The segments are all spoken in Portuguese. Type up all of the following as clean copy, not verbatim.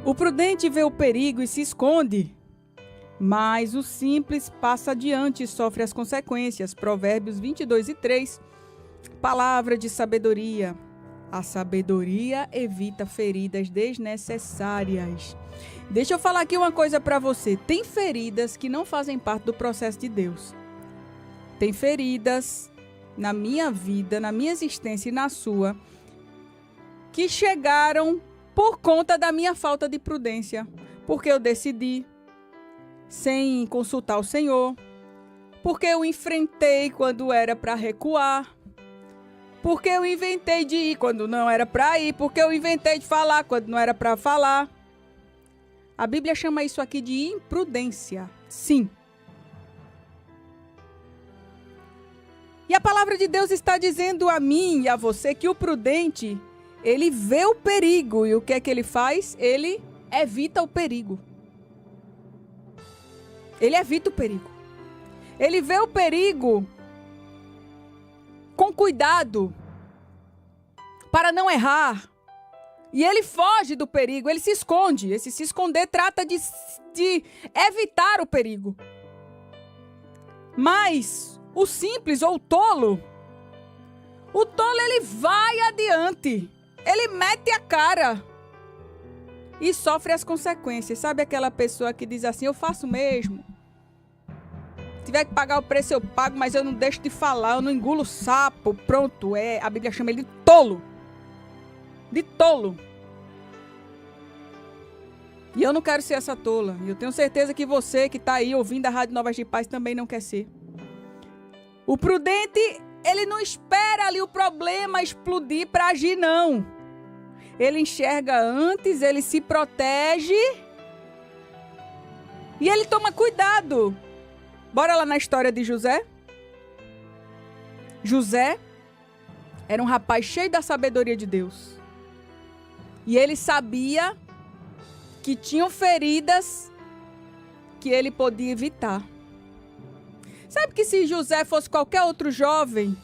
O prudente vê o perigo e se esconde, mas o simples passa adiante e sofre as consequências. Provérbios 22:3. Palavra de sabedoria. A sabedoria evita feridas desnecessárias. Deixa eu falar aqui uma coisa para você. Tem feridas que não fazem parte do processo de Deus. Tem feridas na minha vida, na minha existência e na sua, que chegaram por conta da minha falta de prudência. Porque eu decidi sem consultar o Senhor. Porque eu enfrentei quando era para recuar. Porque eu inventei de ir quando não era para ir. Porque eu inventei de falar quando não era para falar. A Bíblia chama isso aqui de imprudência. Sim. E a palavra de Deus está dizendo a mim e a você que o prudente, ele vê o perigo. E o que é que ele faz? Ele evita o perigo. Ele evita o perigo. Ele vê o perigo com cuidado, para não errar. E ele foge do perigo, ele se esconde. Esse se esconder trata de evitar o perigo. Mas o simples ou o tolo ele vai adiante. Ele mete a cara e sofre as consequências. Sabe aquela pessoa que diz assim, eu faço mesmo. Se tiver que pagar o preço, eu pago, mas eu não deixo de falar, eu não engulo sapo. Pronto, a Bíblia chama ele de tolo. De tolo. E eu não quero ser essa tola. E eu tenho certeza que você que está aí ouvindo a Rádio Novas de Paz também não quer ser. O prudente, ele não espera ali o problema explodir para agir, não. Ele enxerga antes, ele se protege e ele toma cuidado. Bora lá na história de José? José era um rapaz cheio da sabedoria de Deus. E ele sabia que tinham feridas que ele podia evitar. Sabe que se José fosse qualquer outro jovem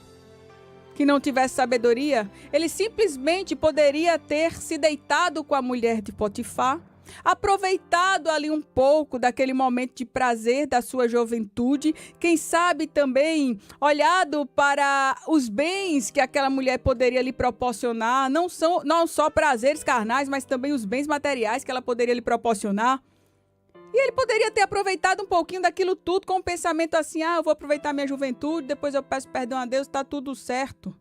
que não tivesse sabedoria, ele simplesmente poderia ter se deitado com a mulher de Potifar, aproveitado ali um pouco daquele momento de prazer da sua juventude, quem sabe também olhado para os bens que aquela mulher poderia lhe proporcionar, não só prazeres carnais, mas também os bens materiais que ela poderia lhe proporcionar. E ele poderia ter aproveitado um pouquinho daquilo tudo com o pensamento assim, eu vou aproveitar minha juventude, depois eu peço perdão a Deus, está tudo certo.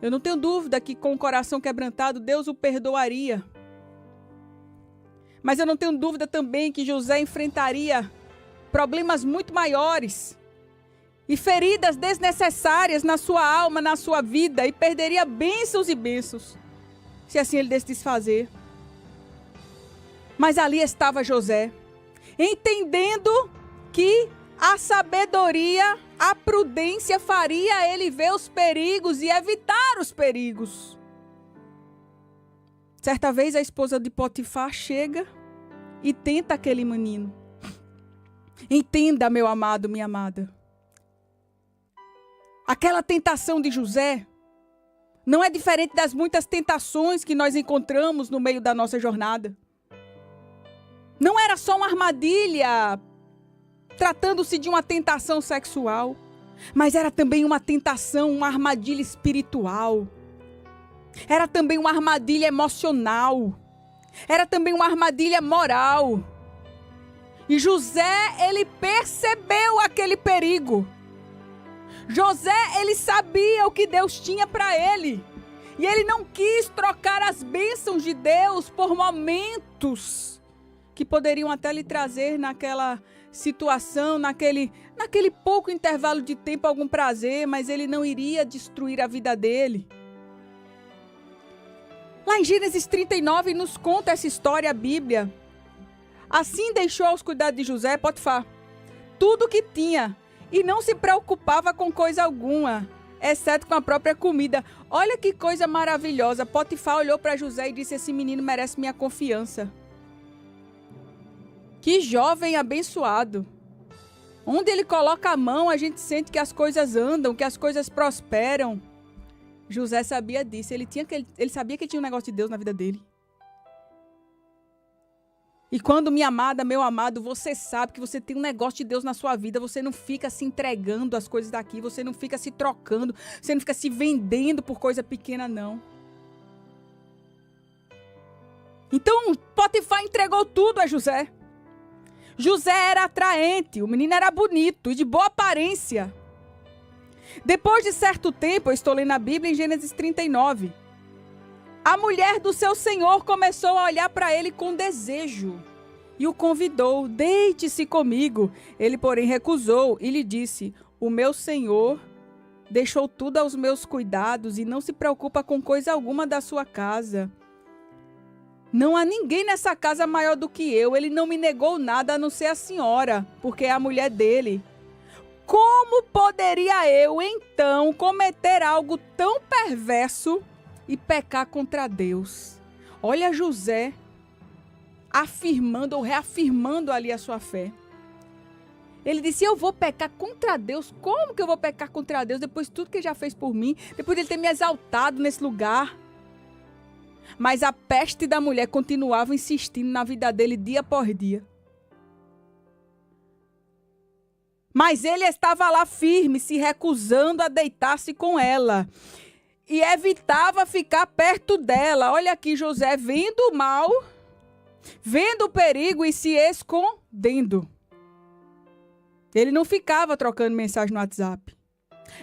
Eu não tenho dúvida que com o coração quebrantado, Deus o perdoaria. Mas eu não tenho dúvida também que José enfrentaria problemas muito maiores e feridas desnecessárias na sua alma, na sua vida, e perderia bênçãos e bênçãos, se assim ele decidisse fazer. Mas ali estava José, entendendo que a sabedoria, a prudência faria ele ver os perigos e evitar os perigos. Certa vez a esposa de Potifar chega e tenta aquele menino. Entenda, meu amado, minha amada. Aquela tentação de José não é diferente das muitas tentações que nós encontramos no meio da nossa jornada. Não era só uma armadilha, tratando-se de uma tentação sexual, mas era também uma tentação, uma armadilha espiritual. Era também uma armadilha emocional. Era também uma armadilha moral. E José, ele percebeu aquele perigo. José, ele sabia o que Deus tinha para ele. E ele não quis trocar as bênçãos de Deus por momentos que poderiam até lhe trazer naquela situação, naquele pouco intervalo de tempo, algum prazer, mas ele não iria destruir a vida dele. Lá em Gênesis 39 nos conta essa história, a Bíblia. Assim deixou aos cuidados de José, Potifar, tudo o que tinha, e não se preocupava com coisa alguma, exceto com a própria comida. Olha que coisa maravilhosa. Potifar olhou para José e disse, esse menino merece minha confiança. Que jovem abençoado. Onde ele coloca a mão, a gente sente que as coisas andam, que as coisas prosperam. José sabia disso, ele sabia que tinha um negócio de Deus na vida dele. E quando, minha amada, meu amado, você sabe que você tem um negócio de Deus na sua vida, você não fica se entregando as coisas daqui, você não fica se trocando, você não fica se vendendo por coisa pequena, não. Então, Potifar entregou tudo a José. José era atraente, o menino era bonito e de boa aparência. Depois de certo tempo, eu estou lendo a Bíblia em Gênesis 39, a mulher do seu senhor começou a olhar para ele com desejo e o convidou, deite-se comigo. Ele, porém, recusou e lhe disse, o meu senhor deixou tudo aos meus cuidados e não se preocupa com coisa alguma da sua casa. Não há ninguém nessa casa maior do que eu. Ele não me negou nada a não ser a senhora, porque é a mulher dele. Como poderia eu, então, cometer algo tão perverso e pecar contra Deus? Olha José afirmando ou reafirmando ali a sua fé. Ele disse, eu vou pecar contra Deus? Como que eu vou pecar contra Deus depois de tudo que ele já fez por mim? Depois de ele ter me exaltado nesse lugar? Mas a peste da mulher continuava insistindo na vida dele dia após dia. Mas ele estava lá firme, se recusando a deitar-se com ela. E evitava ficar perto dela. Olha aqui, José vendo o mal, vendo o perigo e se escondendo. Ele não ficava trocando mensagem no WhatsApp.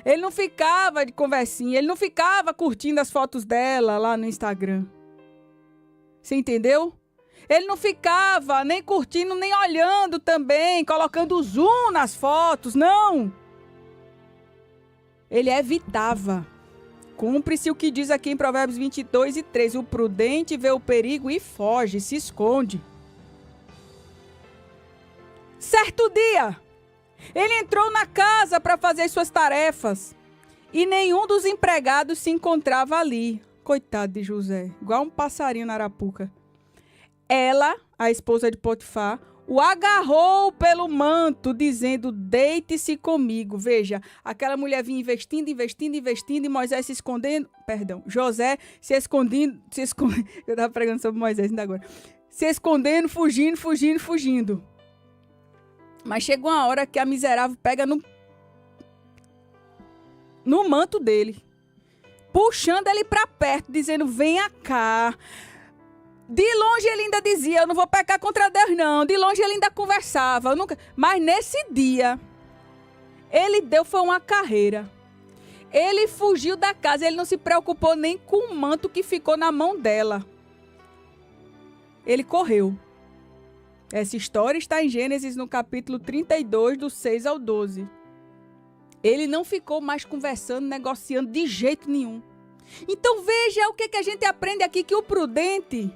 Ele não ficava de conversinha. Ele não ficava curtindo as fotos dela lá no Instagram. Você entendeu? Ele não ficava nem curtindo, nem olhando também, colocando zoom nas fotos, não. Ele evitava. Cumpre-se o que diz aqui em Provérbios 22:3. O prudente vê o perigo e foge, se esconde. Certo dia, ele entrou na casa para fazer suas tarefas e nenhum dos empregados se encontrava ali. Coitado de José, igual um passarinho na arapuca. Ela, a esposa de Potifar, o agarrou pelo manto, dizendo, deite-se comigo. Veja, aquela mulher vinha investindo, e Moisés se escondendo, José se escondendo, eu estava pregando sobre Moisés ainda agora, se escondendo, fugindo. Mas chegou uma hora que a miserável pega no manto dele, puxando ele para perto, dizendo, venha cá. De longe ele ainda dizia, eu não vou pecar contra Deus não. De longe ele ainda conversava. Mas nesse dia, ele foi uma carreira. Ele fugiu da casa, ele não se preocupou nem com o manto que ficou na mão dela. Ele correu. Essa história está em Gênesis no capítulo 32, do 6 ao 12. Ele não ficou mais conversando, negociando de jeito nenhum. Então veja o que a gente aprende aqui, que o prudente,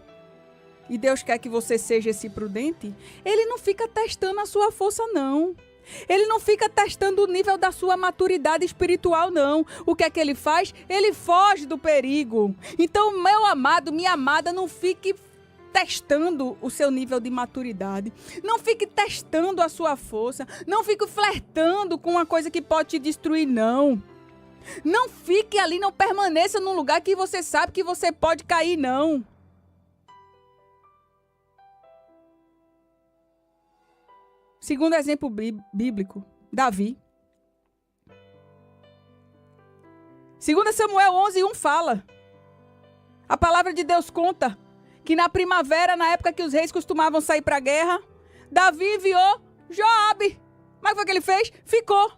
e Deus quer que você seja esse prudente, ele não fica testando a sua força, não. Ele não fica testando o nível da sua maturidade espiritual, não. O que é que ele faz? Ele foge do perigo. Então, meu amado, minha amada, não fique testando o seu nível de maturidade. Não fique testando a sua força. Não fique flertando com uma coisa que pode te destruir, não. Não fique ali, não permaneça num lugar que você sabe que você pode cair, não. Segundo exemplo bíblico, Davi. 2 Samuel 11:1 fala. A palavra de Deus conta que na primavera, na época que os reis costumavam sair para a guerra, Davi enviou Joabe. Mas o que foi que ele fez? Ficou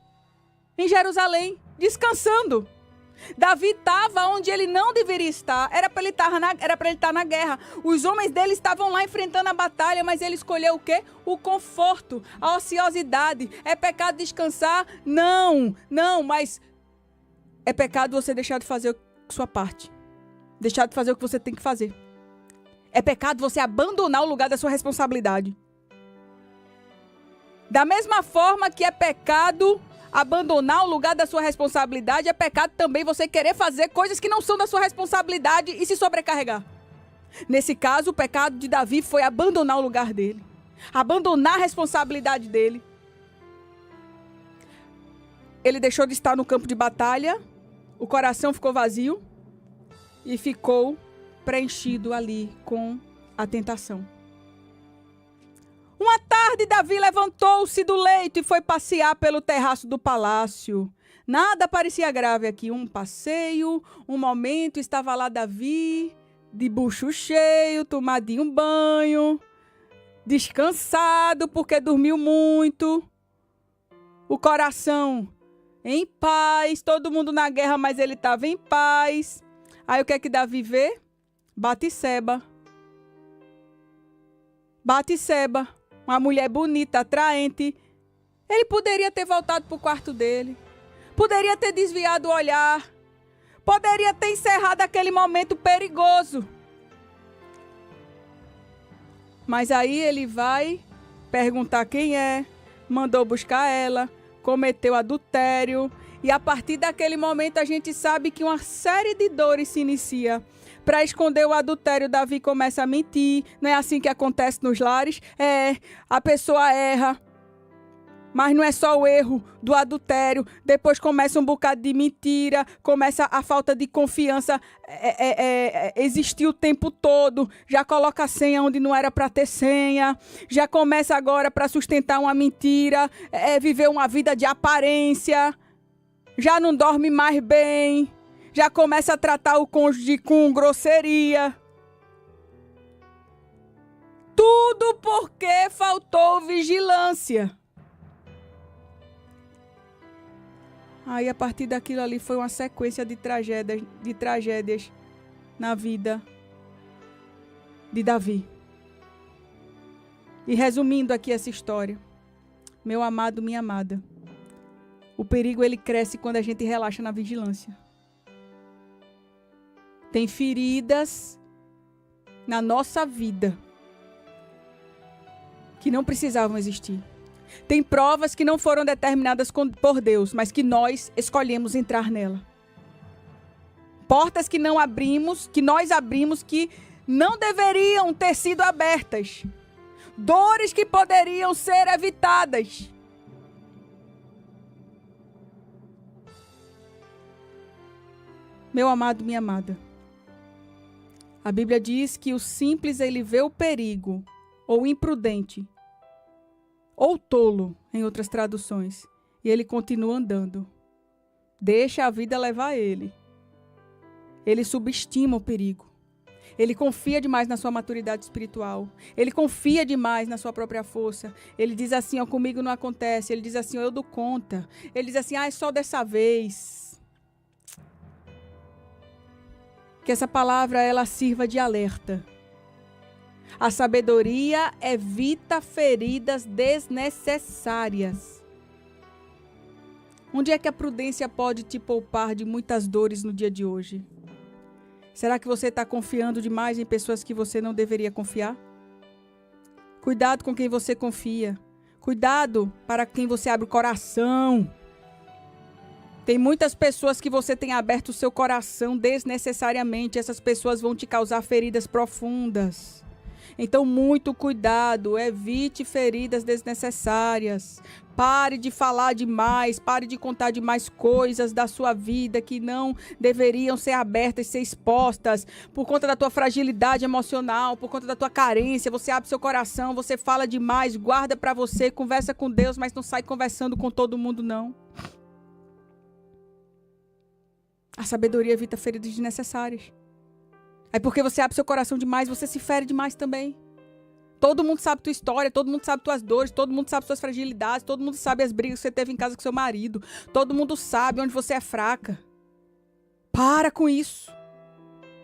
em Jerusalém, descansando. Davi estava onde ele não deveria estar. Era para ele estar na guerra. Os homens dele estavam lá enfrentando a batalha, mas ele escolheu o quê? O conforto, a ociosidade. É pecado descansar? Não, mas é pecado você deixar de fazer a sua parte. Deixar de fazer o que você tem que fazer. É pecado você abandonar o lugar da sua responsabilidade. Da mesma forma que é pecado abandonar o lugar da sua responsabilidade, é pecado também você querer fazer coisas que não são da sua responsabilidade e se sobrecarregar. Nesse caso, o pecado de Davi foi abandonar o lugar dele. Abandonar a responsabilidade dele. Ele deixou de estar no campo de batalha, o coração ficou vazio e ficou preenchido ali com a tentação. tarde, Davi levantou-se do leito e foi passear pelo terraço do palácio. Nada parecia grave aqui. Um passeio, um momento, estava lá Davi, de bucho cheio, tomadinho um banho, descansado porque dormiu muito. O coração em paz, todo mundo na guerra, mas ele estava em paz. Aí o que é que Davi vê? Batseba. Batseba, uma mulher bonita, atraente. Ele poderia ter voltado para o quarto dele. Poderia ter desviado o olhar. Poderia ter encerrado aquele momento perigoso. Mas aí ele vai perguntar quem é, mandou buscar ela, cometeu adultério. E a partir daquele momento a gente sabe que uma série de dores se inicia. Para esconder o adultério, Davi começa a mentir. Não é assim que acontece nos lares? A pessoa erra. Mas não é só o erro do adultério. Depois começa um bocado de mentira. Começa a falta de confiança. Existir o tempo todo. Já coloca a senha onde não era para ter senha. Já começa agora para sustentar uma mentira. Viver uma vida de aparência. Já não dorme mais bem. Já começa a tratar o cônjuge com grosseria. Tudo porque faltou vigilância. Aí, a partir daquilo ali, foi uma sequência de tragédias na vida de Davi. E resumindo aqui essa história, meu amado, minha amada, o perigo ele cresce quando a gente relaxa na vigilância. Tem feridas na nossa vida que não precisavam existir. Tem provas que não foram determinadas por Deus, mas que nós escolhemos entrar nela. Portas que não abrimos, que nós abrimos, que não deveriam ter sido abertas. Dores que poderiam ser evitadas. Meu amado, minha amada, a Bíblia diz que o simples ele vê o perigo, ou imprudente, ou tolo, em outras traduções, e ele continua andando. Deixa a vida levar ele. Ele subestima o perigo. Ele confia demais na sua maturidade espiritual. Ele confia demais na sua própria força. Ele diz assim, ó, comigo não acontece. Ele diz assim, ó, eu dou conta. Ele diz assim, é só dessa vez. Que essa palavra, ela sirva de alerta. A sabedoria evita feridas desnecessárias. Onde é que a prudência pode te poupar de muitas dores no dia de hoje? Será que você está confiando demais em pessoas que você não deveria confiar? Cuidado com quem você confia. Cuidado para quem você abre o coração. Tem muitas pessoas que você tem aberto o seu coração desnecessariamente. Essas pessoas vão te causar feridas profundas. Então, muito cuidado. Evite feridas desnecessárias. Pare de falar demais. Pare de contar demais coisas da sua vida que não deveriam ser abertas, ser expostas. Por conta da tua fragilidade emocional, por conta da tua carência. Você abre seu coração, você fala demais, guarda para você, conversa com Deus, mas não sai conversando com todo mundo, não. A sabedoria evita feridas desnecessárias. Aí porque você abre seu coração demais, você se fere demais também. Todo mundo sabe tua história, todo mundo sabe tuas dores, todo mundo sabe suas fragilidades, todo mundo sabe as brigas que você teve em casa com seu marido. Todo mundo sabe onde você é fraca. Para com isso.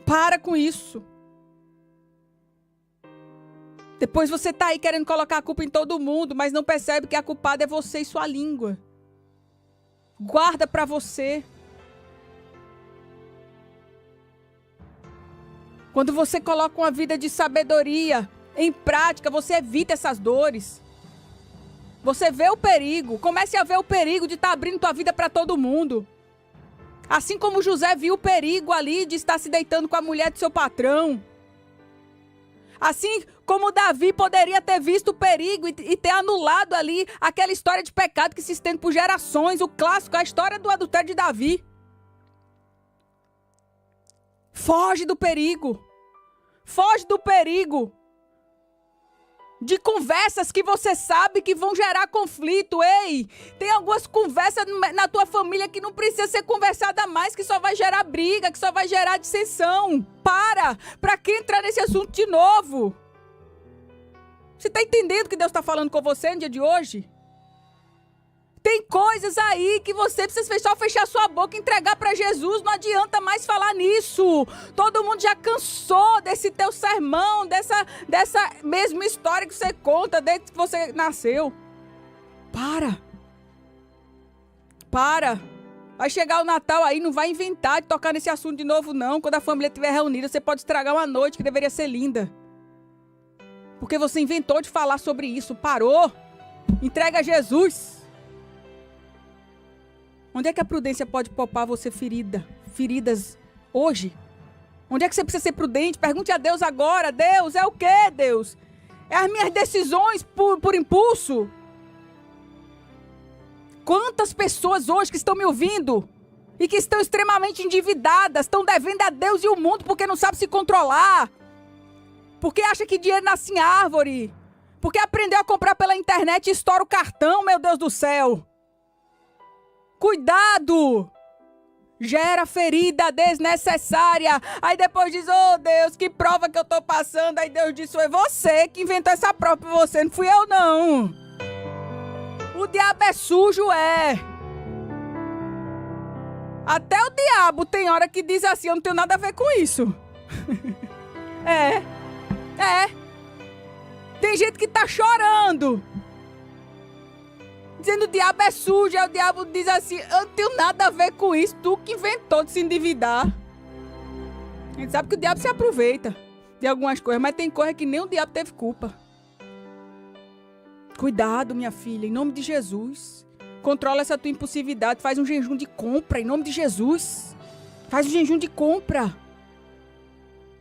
Para com isso. Depois você tá aí querendo colocar a culpa em todo mundo, mas não percebe que a culpada é você e sua língua. Guarda pra você. Quando você coloca uma vida de sabedoria em prática, você evita essas dores. Você vê o perigo. Comece a ver o perigo de estar abrindo tua vida para todo mundo. Assim como José viu o perigo ali de estar se deitando com a mulher do seu patrão. Assim como Davi poderia ter visto o perigo e ter anulado ali aquela história de pecado que se estende por gerações. O clássico, a história do adultério de Davi. Foge do perigo. Foge do perigo. De conversas que você sabe que vão gerar conflito. Ei, tem algumas conversas na tua família que não precisa ser conversada mais, que só vai gerar briga, que só vai gerar dissensão. Pra que entrar nesse assunto de novo? Você tá entendendo o que Deus tá falando com você no dia de hoje? Tem coisas aí que você precisa só fechar sua boca e entregar para Jesus. Não adianta mais falar nisso. Todo mundo já cansou desse teu sermão, dessa mesma história que você conta desde que você nasceu. Para. Vai chegar o Natal aí, não vai inventar de tocar nesse assunto de novo, não. Quando a família estiver reunida, você pode estragar uma noite que deveria ser linda. Porque você inventou de falar sobre isso. Parou. Entrega a Jesus. Onde é que a prudência pode poupar você feridas hoje? Onde é que você precisa ser prudente? Pergunte a Deus agora. Deus, é o quê, Deus? É as minhas decisões por impulso? Quantas pessoas hoje que estão me ouvindo e que estão extremamente endividadas, estão devendo a Deus e o mundo porque não sabem se controlar? Porque acha que dinheiro nasce em árvore? Porque aprendeu a comprar pela internet e estoura o cartão, meu Deus do céu. Cuidado! Gera ferida desnecessária. Aí depois diz, oh Deus, que prova que eu tô passando. Aí Deus diz, foi você que inventou essa prova pra você, não fui eu não. O diabo é sujo, é. Até o diabo tem hora que diz assim, eu não tenho nada a ver com isso. É. Tem gente que tá chorando. Dizendo o diabo é sujo, aí o diabo diz assim, eu não tenho nada a ver com isso, tu que inventou de se endividar. A gente sabe que o diabo se aproveita de algumas coisas, mas tem coisa que nem o diabo teve culpa. Cuidado, minha filha, em nome de Jesus. Controla essa tua impulsividade, faz um jejum de compra, em nome de Jesus. Faz um jejum de compra.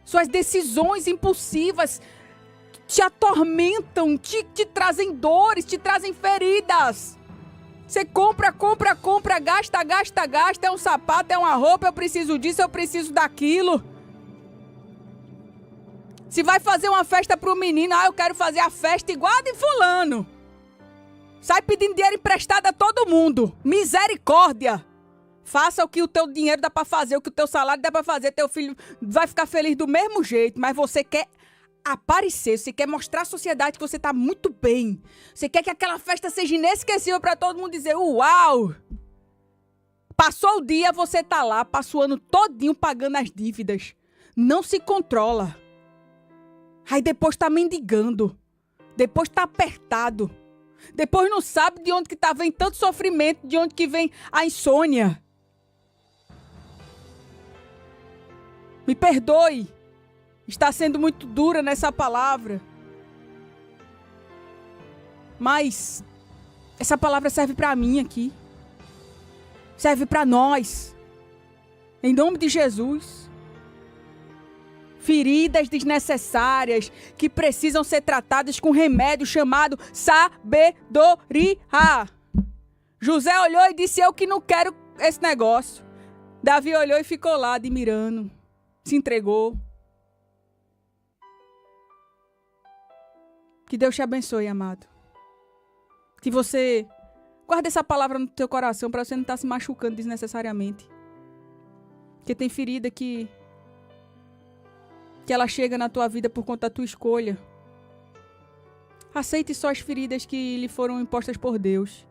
Suas decisões impulsivas te atormentam, te trazem dores, te trazem feridas. Você compra, gasta. É um sapato, é uma roupa, eu preciso disso, eu preciso daquilo. Se vai fazer uma festa pro menino, eu quero fazer a festa igual a de fulano. Sai pedindo dinheiro emprestado a todo mundo. Misericórdia. Faça o que o teu dinheiro dá pra fazer, o que o teu salário dá pra fazer. Teu filho vai ficar feliz do mesmo jeito, mas você quer aparecer, você quer mostrar à sociedade que você tá muito bem. Você quer que aquela festa seja inesquecível pra todo mundo dizer, uau! Passou o dia, você tá lá, passa o ano todinho pagando as dívidas. Não se controla. Aí depois tá mendigando. Depois tá apertado. Depois não sabe de onde que tá vem tanto sofrimento, de onde que vem a insônia. Me perdoe. Está sendo muito dura nessa palavra. Mas essa palavra serve para mim aqui. Serve para nós. Em nome de Jesus. Feridas desnecessárias que precisam ser tratadas com remédio chamado sabedoria. José olhou e disse, eu que não quero esse negócio. Davi olhou e ficou lá admirando. Se entregou. Que Deus te abençoe, amado. Que você guarde essa palavra no teu coração para você não estar se machucando desnecessariamente. Porque tem ferida que ela chega na tua vida por conta da tua escolha. Aceite só as feridas que lhe foram impostas por Deus.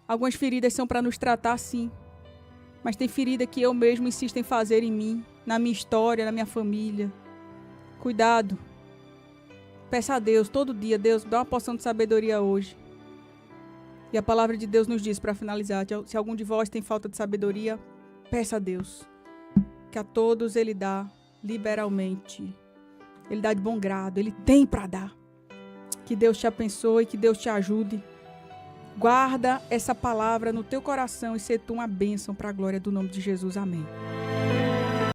Algumas feridas são para nos tratar, sim. Mas tem ferida que eu mesmo insisto em fazer em mim, na minha história, na minha família. Cuidado. Peça a Deus todo dia, Deus, dá uma porção de sabedoria hoje. E a palavra de Deus nos diz, para finalizar, se algum de vós tem falta de sabedoria, peça a Deus. Que a todos Ele dá liberalmente. Ele dá de bom grado, Ele tem para dar. Que Deus te abençoe, que Deus te ajude. Guarda essa palavra no teu coração e ser tu uma bênção para a glória do nome de Jesus. Amém.